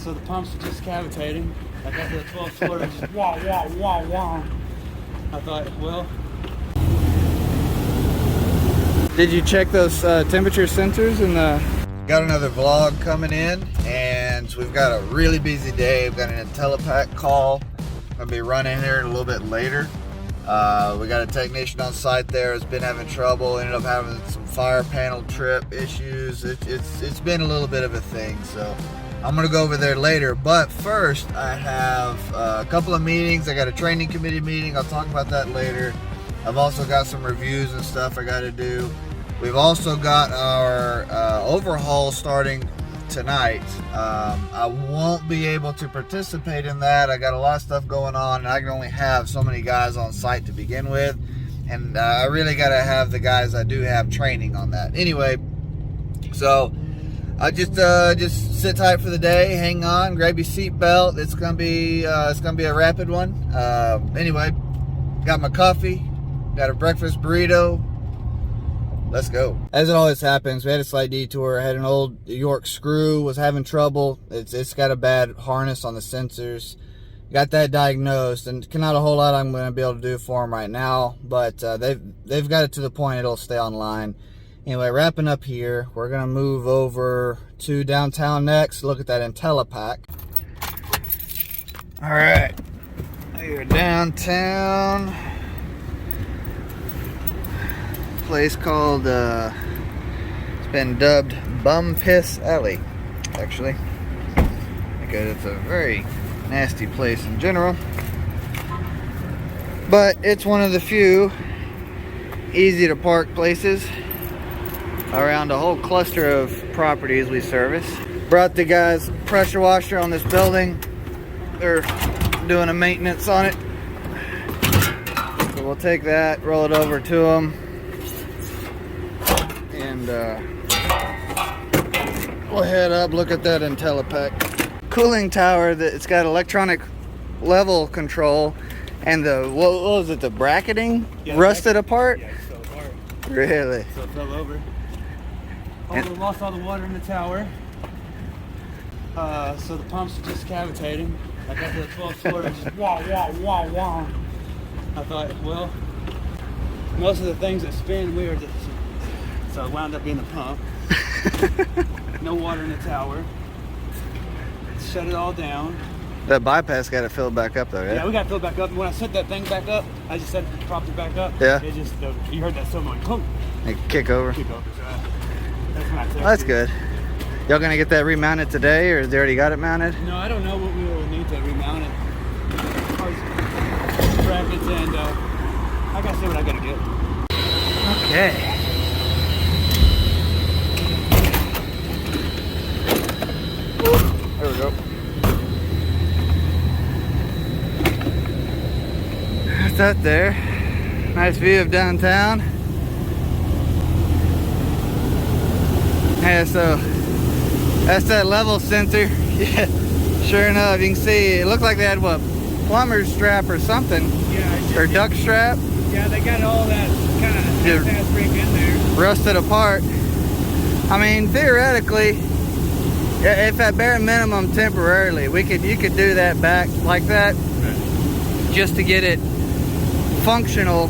So the pumps are just cavitating. I got the 12 quarter just wah, wah, wah, wah. I thought, well. Did you check those temperature sensors in the... Got another vlog coming in, and we've got a really busy day. We've got an IntelliPack call. I'm gonna be running here a little bit later. We got a technician on site there who's been having trouble, ended up having some fire panel trip issues. It's been a little bit of a thing, so I'm gonna go over there later. But first, I have a couple of meetings. I got a training committee meeting. I'll talk about that later. I've also got some reviews and stuff I gotta do. We've also got our overhaul starting tonight. I won't be able to participate in that. I got a lot of stuff going on, and I can only have so many guys on site to begin with, and I really got to have the guys I do have training on that. Anyway, so I just sit tight for the day. Hang on, grab your seatbelt. It's gonna be a rapid one. Anyway, got my coffee, got a breakfast burrito. Let's go. As it always happens, we had a slight detour. I had an old York screw, was having trouble. It's got a bad harness on the sensors. Got that diagnosed, and not a whole lot I'm going to be able to do for them right now, but they've got it to the point it'll stay online. Anyway, wrapping up here, we're going to move over to downtown next, look at that IntelliPack. All right, here downtown. Place called it's been dubbed Bum Piss Alley, actually, because it's a very nasty place in general, but it's one of the few easy to park places around a whole cluster of properties we service. Brought the guys pressure washer on this building. They're doing a maintenance on it, so we'll take that, roll it over to them, and we'll head up, look at that IntelliPack cooling tower. That it's got electronic level control, and the what was it, the bracketing, rusted apart? Yeah, it fell apart. Really? So it fell over. We lost all the water in the tower. So the pumps are just cavitating. I got the 12 quarter just wah, wah, wah, wah. I thought, well, most of the things that spin weird. So it wound up being the pump. No water in the tower. Shut it all down. That bypass got to fill back up though, yeah? Yeah, we got to fill it back up. And when I set that thing back up, I just set it, propped it back up. Yeah. It just, you heard that sound like, boom. Like kick over. Kick over. So that's when I took That's it. good. Y'all gonna get that remounted today, or they already got it mounted? No, I don't know what we will need to remount it. Brackets, and I gotta see what I gotta get. Okay. There we go. That's that there. Nice view of downtown. Yeah, so that's that level sensor. Yeah, sure enough, you can see it looked like they had what, plumber's strap or something. Yeah, or duck strap. Yeah, they got all that kind of half-ass freak in there. Rusted apart. I mean, theoretically, if at bare minimum temporarily, you could do that back like that, just to get it functional,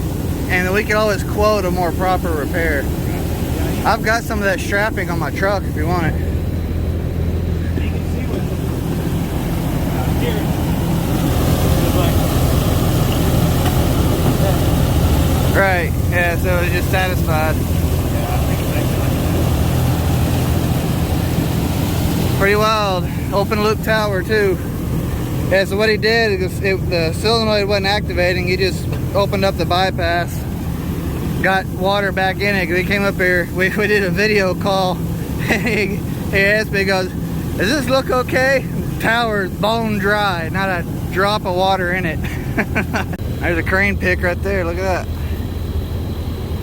and then we could always quote a more proper repair. I've got some of that strapping on my truck if you want it. You can see what here. Right, yeah, so it's just satisfied. Pretty wild. Open loop tower too. Yeah, so what he did is the solenoid wasn't activating. He just opened up the bypass, got water back in it. We came up here, we did a video call. He asked me, he goes, does this look okay? The tower's bone dry, not a drop of water in it. There's a crane pick right there, look at that.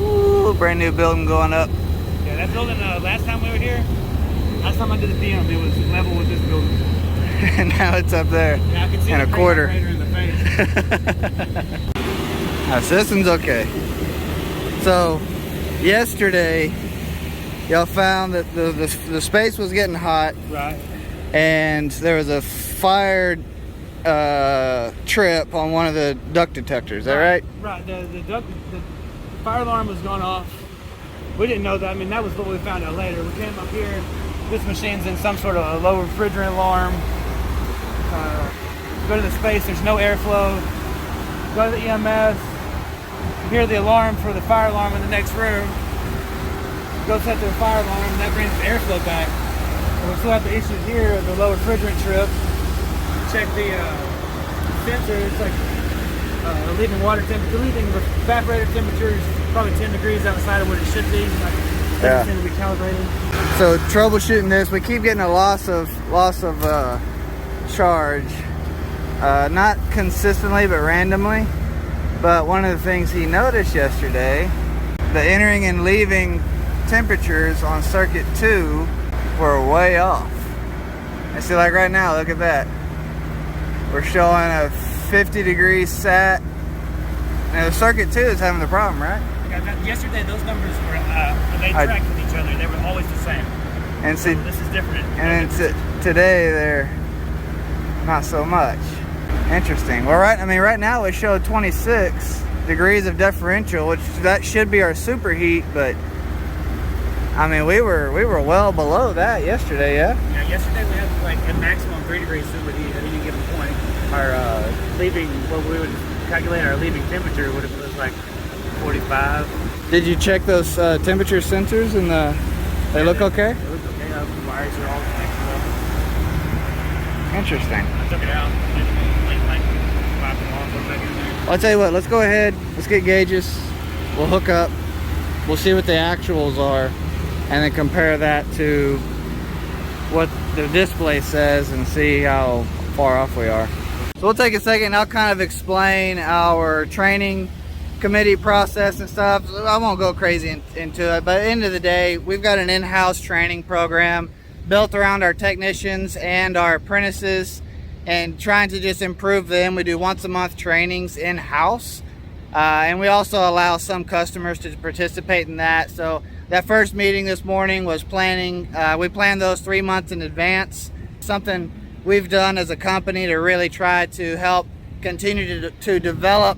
Ooh, brand new building going up. Yeah, that building, last time we were here, last time I did the DM, it was level with this building. And now it's up there. Yeah, I can see and a quarter. In the face. So this one's okay. So yesterday, y'all found that the space was getting hot. Right. and there was a fire trip on one of the duct detectors. Is that right? Right. The fire alarm was going off. We didn't know that. I mean, that was what we found out later. We came up here. This machine's in some sort of a low refrigerant alarm. Go to the space. There's no airflow. Go to the EMS. Hear the alarm for the fire alarm in the next room. Go set the fire alarm, and that brings the airflow back. And we still have the issues here of the low refrigerant trip. Check the sensor. It's like leaving water temperature, leaving evaporator temperature is probably 10 degrees outside of what it should be. Like, yeah. To be calibrated. So troubleshooting this, we keep getting a loss of charge, not consistently but randomly. But one of the things he noticed yesterday, the entering and leaving temperatures on circuit 2 were way off. And see, like right now, look at that. We're showing a 50 degrees sat. Now the circuit 2 is having the problem, right? Yeah, yesterday those numbers were, they tracked with each other. They were always the same. And see, so this is different. And then today they're not so much. Interesting. Well, right now we showed 26 degrees of differential, which that should be our superheat, but I mean we were well below that yesterday, yeah? Yeah, yesterday we had like a maximum 3 degrees superheat at any given point. Our leaving, what we would calculate our leaving temperature would have was like 45. Did you check those temperature sensors and they look okay? They look okay. The wires are all connected up. Interesting. I took it out. I'll tell you what, let's go ahead, let's get gauges, we'll hook up, we'll see what the actuals are, and then compare that to what the display says and see how far off we are. So we'll take a second, I'll kind of explain our training committee process and stuff. I won't go crazy into it, but at the end of the day, we've got an in-house training program built around our technicians and our apprentices, and trying to just improve them. We do once a month trainings in-house, and we also allow some customers to participate in that. So that first meeting this morning was planning. We planned those 3 months in advance. Something we've done as a company to really try to help continue to develop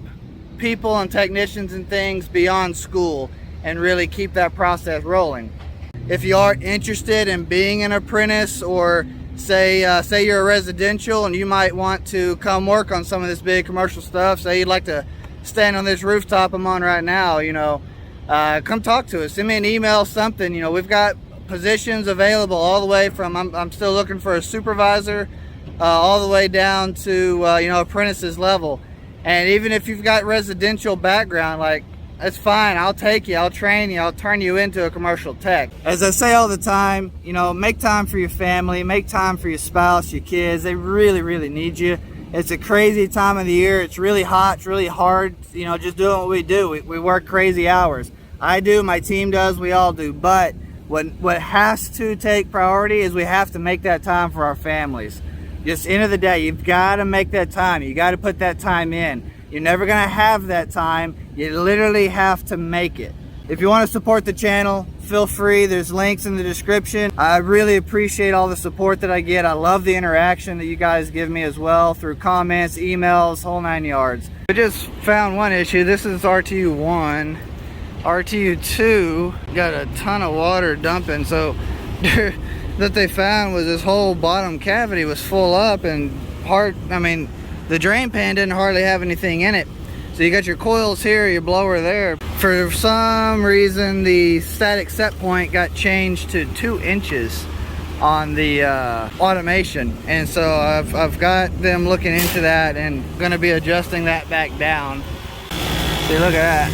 people and technicians and things beyond school and really keep that process rolling. If you are interested in being an apprentice, or say you're a residential and you might want to come work on some of this big commercial stuff, say you'd like to stand on this rooftop I'm on right now, come talk to us, send me an email, something. We've got positions available all the way from I'm still looking for a supervisor all the way down to apprentices level. And even if you've got residential background, like, that's fine. I'll take you, I'll train you, I'll turn you into a commercial tech. As I say all the time, make time for your family, make time for your spouse, your kids. They really, really need you. It's a crazy time of the year. It's really hot, it's really hard, just doing what we do. We work crazy hours. I do, my team does, we all do. But what has to take priority is we have to make that time for our families. Just end of the day, you've got to make that time. You got to put that time in. You're never going to have that time. You literally have to make it. If you want to support the channel, feel free. There's links in the description. I really appreciate all the support that I get. I love the interaction that you guys give me as well through comments, emails, whole 9 yards. I just found one issue. This is RTU 1. RTU 2 got a ton of water dumping. So that they found was this whole bottom cavity was full up and the drain pan didn't hardly have anything in it. So you got your coils here, your blower there. For some reason, the static set point got changed to 2 inches on the automation. And so I've got them looking into that and gonna be adjusting that back down. See, look at that.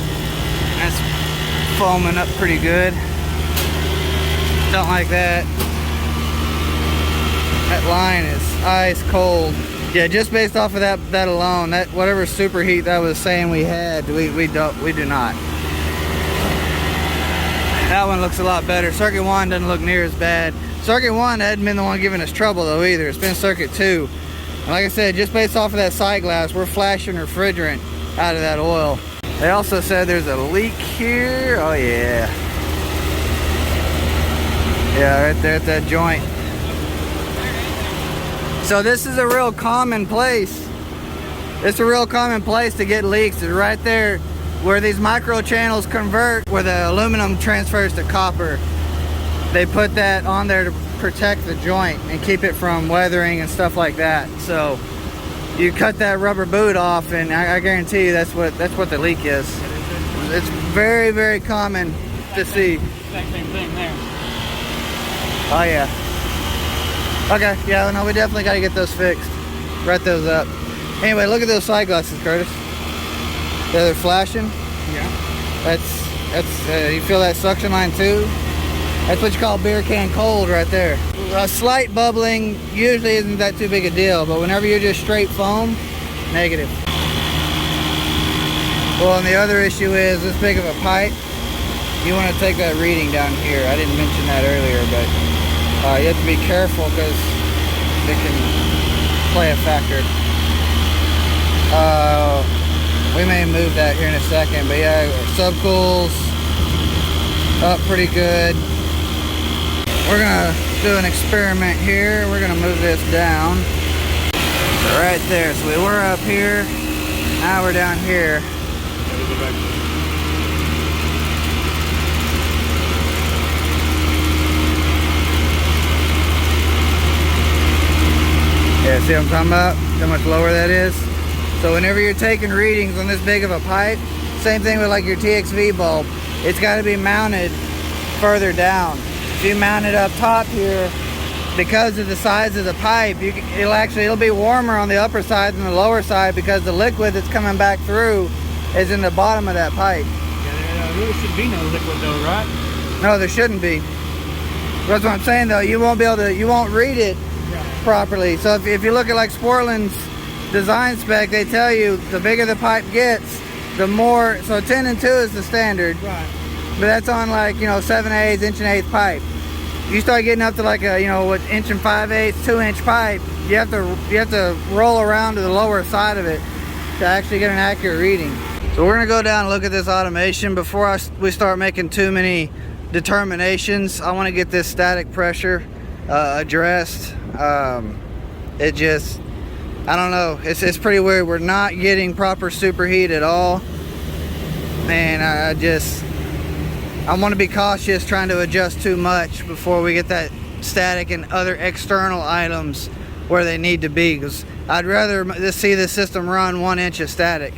That's foaming up pretty good. Don't like that. That line is ice cold. Yeah, just based off of that alone, that whatever superheat that was saying we had, we do not. That one looks a lot better. Circuit 1 doesn't look near as bad. Circuit 1 hadn't been the one giving us trouble though either. It's been circuit 2. And like I said, just based off of that side glass, we're flashing refrigerant out of that oil. They also said there's a leak here. Oh yeah. Yeah, right there at that joint. So this is a real common place. It's a real common place to get leaks. It's right there where these micro channels convert, where the aluminum transfers to copper. They put that on there to protect the joint and keep it from weathering and stuff like that. So you cut that rubber boot off, and I guarantee you that's what the leak is. It's very, very common to see. Same thing there. Oh yeah. Okay, yeah, no, we definitely got to get those fixed. Write those up. Anyway, look at those side glasses, Curtis. Yeah, they're flashing. Yeah. That's you feel that suction line too? That's what you call beer can cold right there. A slight bubbling usually isn't that too big a deal, but whenever you're just straight foam, negative. Well, and the other issue is this big of a pipe. You want to take that reading down here. I didn't mention that earlier, but you have to be careful because it can play a factor. We may move that here in a second, but yeah, subcool's up pretty good. We're gonna do an experiment here. We're gonna move this down. So right there. So we were up here. Now we're down here. Yeah, see what I'm talking about? How much lower that is? So whenever you're taking readings on this big of a pipe, same thing with like your TXV bulb, it's got to be mounted further down. If you mount it up top here, because of the size of the pipe, it'll be warmer on the upper side than the lower side because the liquid that's coming back through is in the bottom of that pipe. Yeah, there really should be no liquid though, right? No, there shouldn't be. That's what I'm saying though. You won't read it properly. So if you look at like Sportland's design spec, they tell you the bigger the pipe gets, the more. So 10 and 2 is the standard. Right. But that's on like 7/8, inch and eighth pipe. You start getting up to like a inch and 5/8, 2-inch pipe. You have to roll around to the lower side of it to actually get an accurate reading. So we're gonna go down and look at this automation. Before we start making too many determinations, I want to get this static pressure addressed. I don't know. It's pretty weird. We're not getting proper superheat at all, and I want to be cautious trying to adjust too much before we get that static and other external items where they need to be, because I'd rather just see the system run 1 inch of static,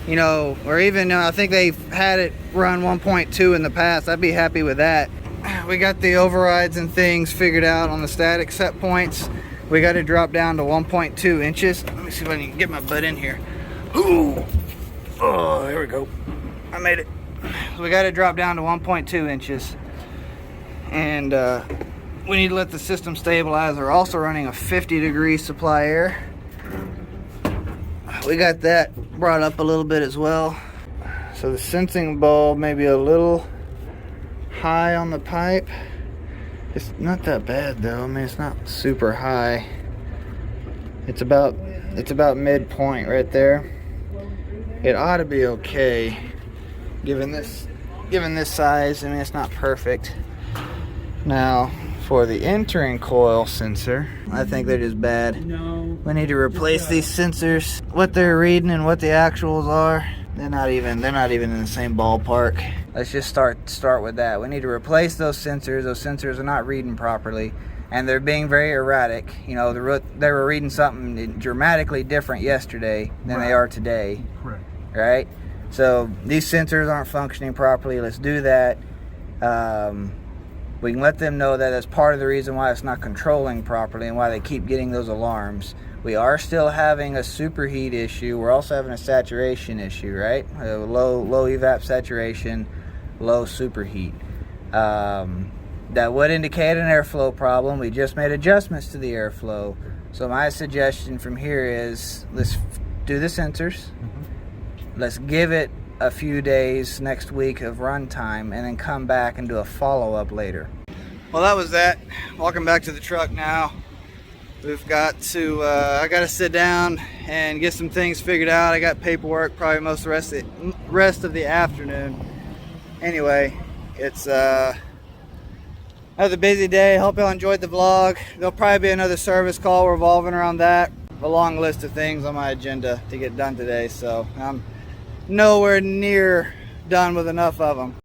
or even I think they've had it run 1.2 in the past. I'd be happy with that. We got the overrides and things figured out on the static set points. We got to drop down to 1.2 inches. Let me see if I can get my butt in here. Ooh. Oh, there we go. I made it. We got to drop down to 1.2 inches. And we need to let the system stabilize. We're also running a 50-degree supply air. We got that brought up a little bit as well. So the sensing bulb may be a little high on the pipe. It's not that bad though. I mean, it's not super high. It's about midpoint right there. It ought to be okay given this size. I mean, it's not perfect. Now for the entering coil sensor, I think they're just bad. No. We need to replace these sensors. What they're reading and what the actuals are, they're not even in the same ballpark. Let's just start with that. We need to replace those sensors. Those sensors are not reading properly, and they're being very erratic. They were reading something dramatically different yesterday than they are today. Correct. Right? So these sensors aren't functioning properly. Let's do that. We can let them know that that's part of the reason why it's not controlling properly and why they keep getting those alarms. We are still having a superheat issue. We're also having a saturation issue, right? Low evap saturation, low superheat. That would indicate an airflow problem. We just made adjustments to the airflow. So my suggestion from here is let's do the sensors. Let's give it a few days next week of runtime and then come back and do a follow-up later. Well, that was that. Walking back to the truck now. We've got to, I got to sit down and get some things figured out. I got paperwork probably most of the rest of the afternoon. Anyway, it's, Another busy day. Hope y'all enjoyed the vlog. There'll probably be another service call revolving around that. A long list of things on my agenda to get done today, so I'm nowhere near done with enough of them.